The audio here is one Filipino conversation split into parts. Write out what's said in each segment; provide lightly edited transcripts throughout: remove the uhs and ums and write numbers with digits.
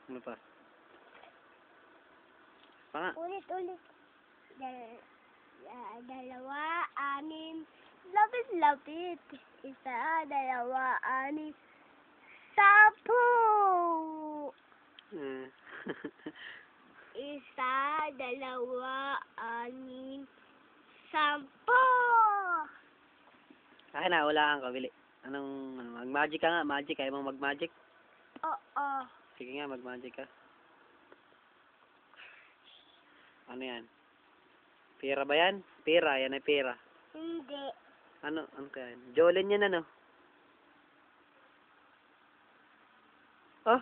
Ano pa? Pa nga. Ulit. Dalawa, anim. Lapit. Isa, dalawa, anim. 10. Isa, dalawa, anim. 10. Akin na, wala kang kabili. Mag-magic ka nga, magic. Kaya mong mag-magic? Oo. Sige nga, mag-magic ka. Ano yan? Pera ba yan? Pera, yan ay pera. Hindi. Ano kaya yan? Jolin yan ano? Oh,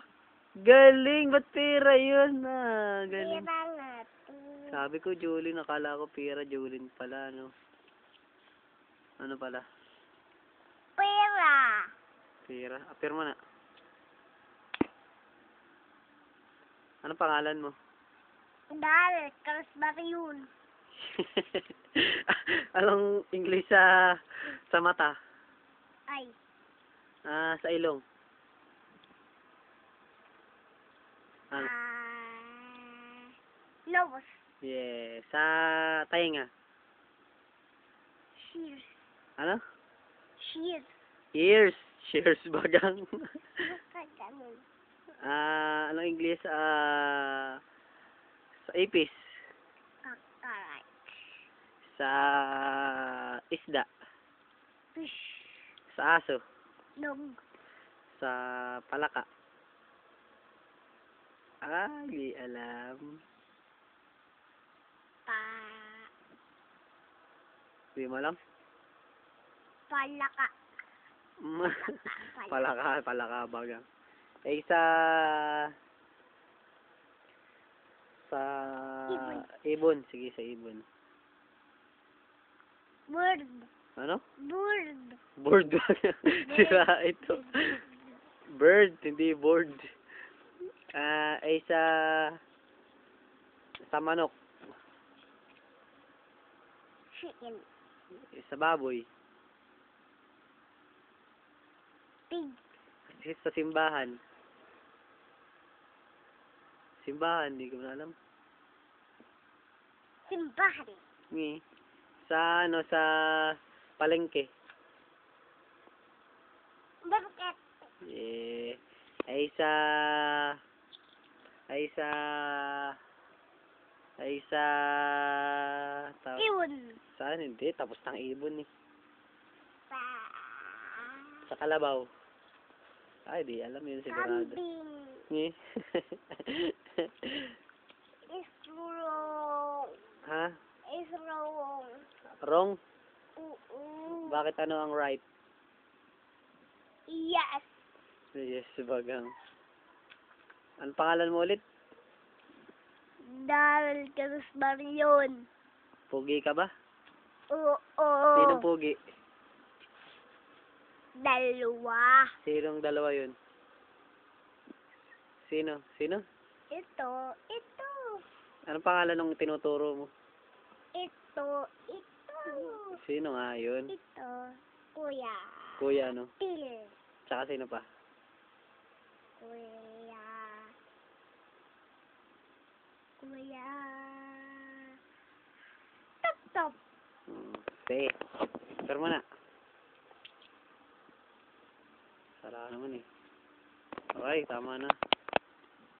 galing! Ba't pera yun? Galing. Pera nga to. Sabi ko Jolin, nakala ko pera, Jolin pala, ano? Ano pala? Pera. Pera. Apir mo na. Ano pangalan mo? Dahil, Kalasbari yun. Anong English sa mata? Ay. Sa ilong. Lobos. Yeah. Sa tainga. Shears. Ano? Shears. Ears. Shears bagang. Bakit ganun? Anong English? Sa ipis. Kakaray. Sa isda. Fish. Sa aso. Dog. Sa palaka. Di alam. Di mo alam? Palaka. Palaka bagang. Eh sa ibon. Sige, sa ibon. Bird. Ano? Bird. Board. Sira ito. Bird, hindi board. Ay sa manok. Chicken. Sa baboy. Pig. Sa simbahan. Simbahan, hindi ko na alam. Simbahan. Sa palengke. Bakit? Ay sa Iwan. saan hindi? Tapos ng ibon eh. Sa Sa kalabaw. Ay, di alam yun sigurado. kambing. Is wrong. Ha? Is wrong. Wrong? Bakit? Bakit ano ang right? Yes. Yes, bagang. Ano pangalan mo ulit? Dahil Kalasbari yun. Pugi ka ba? Oo. Sinong pugi? Dalawa. Sinong dalawa yun? Sino? Ito. Anong pangalan ng tinuturo mo? Ito. Sino nga yun? Ito. Kuya. Kuya ano? Til. Tsaka sino pa? Kuya. Top. Sige. Pero mo na. Sara naman eh. Okay, tama na.